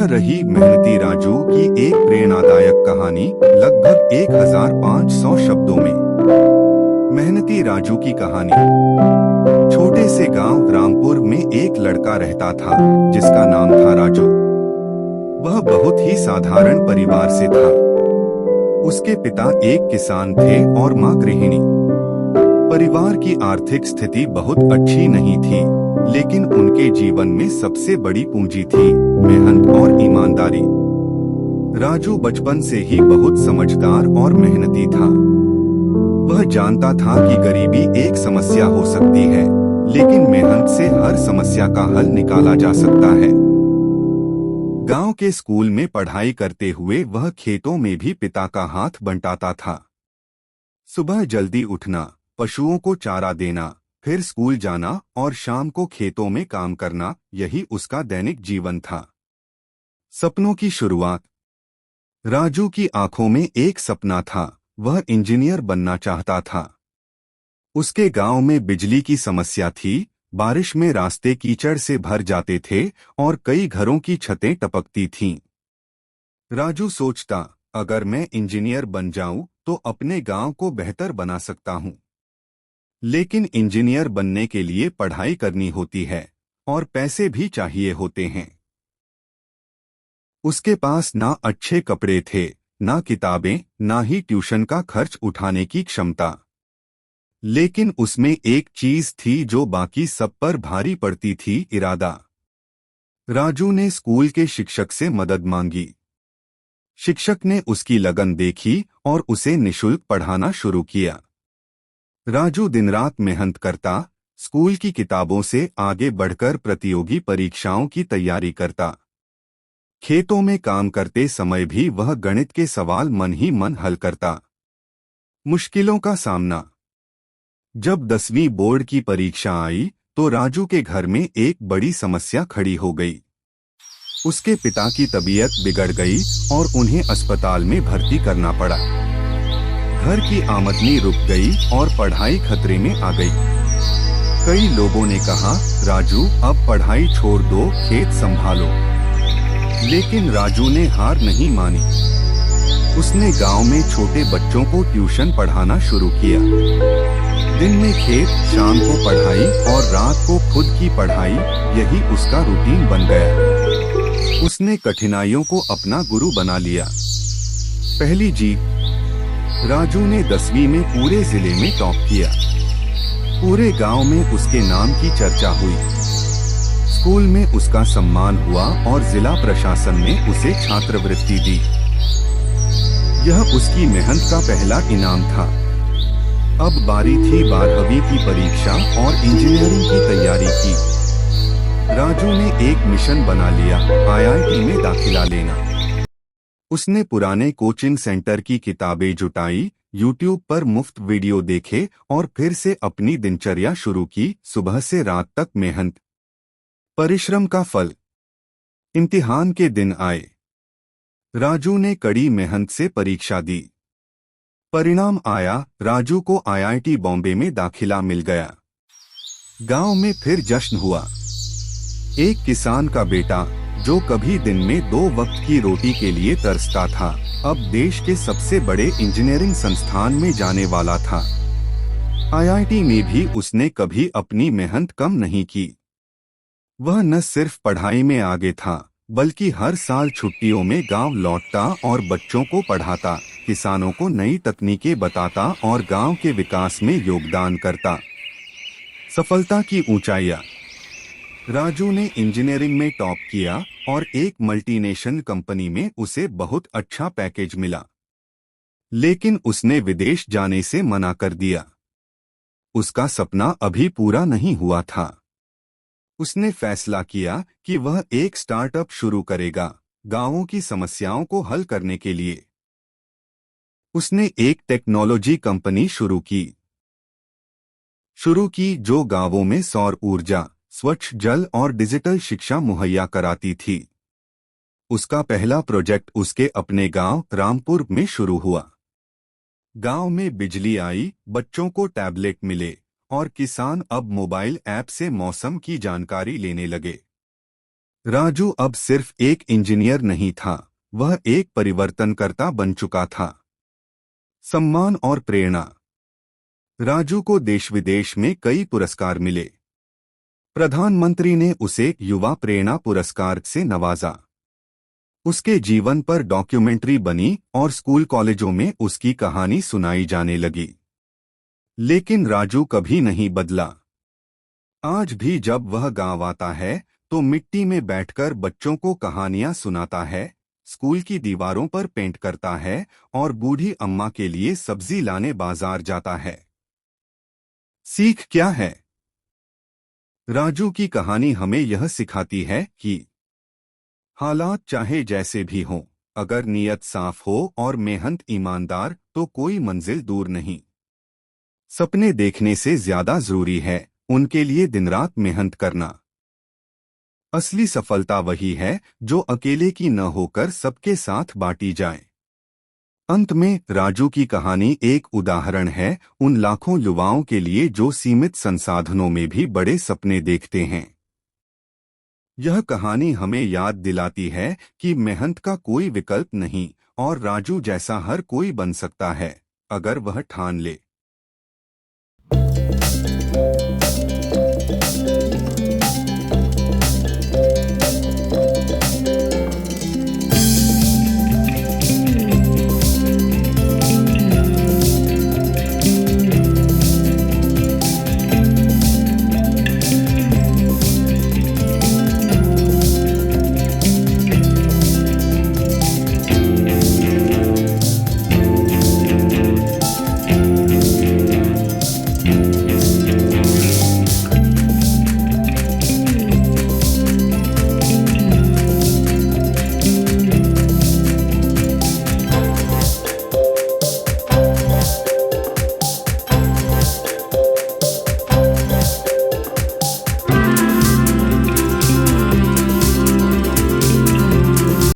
यह रही मेहनती राजू की एक प्रेरणादायक कहानी, लगभग 1500 शब्दों में। मेहनती राजू की कहानी। छोटे से गांव रामपुर में एक लड़का रहता था जिसका नाम था राजू। वह बहुत ही साधारण परिवार से था। उसके पिता एक किसान थे और मां गृहिणी। परिवार की आर्थिक स्थिति बहुत अच्छी नहीं थी, लेकिन उनके जीवन में सबसे बड़ी पूंजी थी मेहनत और ईमानदारी। राजू बचपन से ही बहुत समझदार और मेहनती था। वह जानता था कि गरीबी एक समस्या हो सकती है, लेकिन मेहनत से हर समस्या का हल निकाला जा सकता है। गांव के स्कूल में पढ़ाई करते हुए वह खेतों में भी पिता का हाथ बंटाता था। सुबह जल्दी उठना, पशुओं को चारा देना, फिर स्कूल जाना और शाम को खेतों में काम करना, यही उसका दैनिक जीवन था। सपनों की शुरुआत। राजू की आंखों में एक सपना था, वह इंजीनियर बनना चाहता था। उसके गांव में बिजली की समस्या थी, बारिश में रास्ते कीचड़ से भर जाते थे और कई घरों की छतें टपकती थीं। राजू सोचता, अगर मैं इंजीनियर बन जाऊं तो अपने गांव को बेहतर बना सकता हूं। लेकिन इंजीनियर बनने के लिए पढ़ाई करनी होती है और पैसे भी चाहिए होते हैं। उसके पास ना अच्छे कपड़े थे, ना किताबें, ना ही ट्यूशन का खर्च उठाने की क्षमता। लेकिन उसमें एक चीज थी जो बाकी सब पर भारी पड़ती थी, इरादा। राजू ने स्कूल के शिक्षक से मदद मांगी। शिक्षक ने उसकी लगन देखी और उसे निशुल्क पढ़ाना शुरू किया। राजू दिन रात मेहनत करता, स्कूल की किताबों से आगे बढ़कर प्रतियोगी परीक्षाओं की तैयारी करता। खेतों में काम करते समय भी वह गणित के सवाल मन ही मन हल करता। मुश्किलों का सामना। जब 10वीं बोर्ड की परीक्षा आई तो राजू के घर में एक बड़ी समस्या खड़ी हो गई। उसके पिता की तबीयत बिगड़ गई और उन्हें अस्पताल में भर्ती करना पड़ा। घर की आमदनी रुक गई और पढ़ाई खतरे में आ गई। कई लोगों ने कहा, राजू अब पढ़ाई छोड़ दो, खेत संभालो। लेकिन राजू ने हार नहीं मानी। उसने गांव में छोटे बच्चों को ट्यूशन पढ़ाना शुरू किया। दिन में खेत, शाम को पढ़ाई और रात को खुद की पढ़ाई, यही उसका रूटीन बन गया। उसने कठिनाइयों को अपना गुरु बना लिया। पहली जीत। राजू ने 10वीं में पूरे जिले में टॉप किया। पूरे गांव में उसके नाम की चर्चा हुई। स्कूल में उसका सम्मान हुआ और जिला प्रशासन ने उसे छात्रवृत्ति दी। यह उसकी मेहनत का पहला इनाम था। अब बारी थी 12वीं की परीक्षा और इंजीनियरिंग की तैयारी की। राजू ने एक मिशन बना लिया, IIT में दाखिला लेना। उसने पुराने कोचिंग सेंटर की किताबें जुटाई, YouTube पर मुफ्त वीडियो देखे और फिर से अपनी दिनचर्या शुरू की, सुबह से रात तक मेहनत। परिश्रम का फल। इम्तिहान के दिन आए। राजू ने कड़ी मेहनत से परीक्षा दी। परिणाम आया, राजू को IIT बॉम्बे में दाखिला मिल गया। गांव में फिर जश्न हुआ। एक किसान का बेटा, जो कभी दिन में 2 वक्त की रोटी के लिए तरसता था, अब देश के सबसे बड़े इंजीनियरिंग संस्थान में जाने वाला था। IIT में भी उसने कभी अपनी मेहनत कम नहीं की। वह न सिर्फ पढ़ाई में आगे था, बल्कि हर साल छुट्टियों में गांव लौटता और बच्चों को पढ़ाता, किसानों को नई तकनीकें बताता और गांव के विकास में योगदान करता। सफलता की ऊंचाइयां। राजू ने इंजीनियरिंग में टॉप किया और एक मल्टीनेशनल कंपनी में उसे बहुत अच्छा पैकेज मिला। लेकिन उसने विदेश जाने से मना कर दिया। उसका सपना अभी पूरा नहीं हुआ था। उसने फैसला किया कि वह एक स्टार्टअप शुरू करेगा, गांवों की समस्याओं को हल करने के लिए। उसने एक टेक्नोलॉजी कंपनी शुरू की जो गांवों में सौर ऊर्जा, स्वच्छ जल और डिजिटल शिक्षा मुहैया कराती थी। उसका पहला प्रोजेक्ट उसके अपने गांव रामपुर में शुरू हुआ। गांव में बिजली आई, बच्चों को टैबलेट मिले और किसान अब मोबाइल ऐप से मौसम की जानकारी लेने लगे। राजू अब सिर्फ एक इंजीनियर नहीं था, वह एक परिवर्तनकर्ता बन चुका था। सम्मान और प्रेरणा। राजू को देश विदेश में कई पुरस्कार मिले। प्रधानमंत्री ने उसे युवा प्रेरणा पुरस्कार से नवाजा। उसके जीवन पर डॉक्यूमेंट्री बनी और स्कूल कॉलेजों में उसकी कहानी सुनाई जाने लगी। लेकिन राजू कभी नहीं बदला। आज भी जब वह गांव आता है तो मिट्टी में बैठकर बच्चों को कहानियां सुनाता है, स्कूल की दीवारों पर पेंट करता है और बूढ़ी अम्मा के लिए सब्जी लाने बाजार जाता है। सीख क्या है? राजू की कहानी हमें यह सिखाती है कि हालात चाहे जैसे भी हों, अगर नीयत साफ हो और मेहनत ईमानदार तो कोई मंजिल दूर नहीं। सपने देखने से ज्यादा जरूरी है उनके लिए दिन रात मेहनत करना। असली सफलता वही है जो अकेले की न होकर सबके साथ बांटी जाए। अंत में राजू की कहानी एक उदाहरण है उन लाखों युवाओं के लिए जो सीमित संसाधनों में भी बड़े सपने देखते हैं। यह कहानी हमें याद दिलाती है कि मेहनत का कोई विकल्प नहीं और राजू जैसा हर कोई बन सकता है, अगर वह ठान ले।